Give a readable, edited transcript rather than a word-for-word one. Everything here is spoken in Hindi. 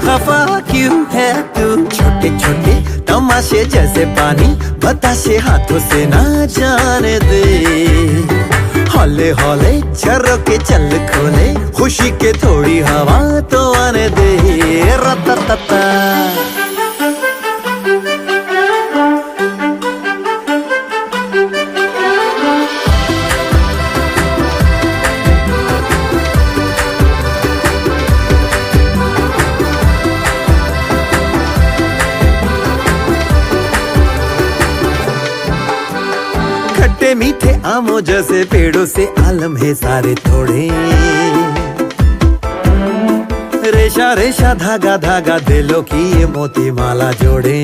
खफा क्यों है तू? छोटे छोटे तमाशे जैसे पानी बताशे हाथों से ना जाने दे। हौले हौले झरोके चल खोले, खुशी के थोड़ी हवा तो आने दे। रततता खट्टे मीठे आमों जैसे पेड़ों से आलम है सारे थोड़े। रेशा रेशा धागा धागा दिलों की ये मोती माला जोड़े।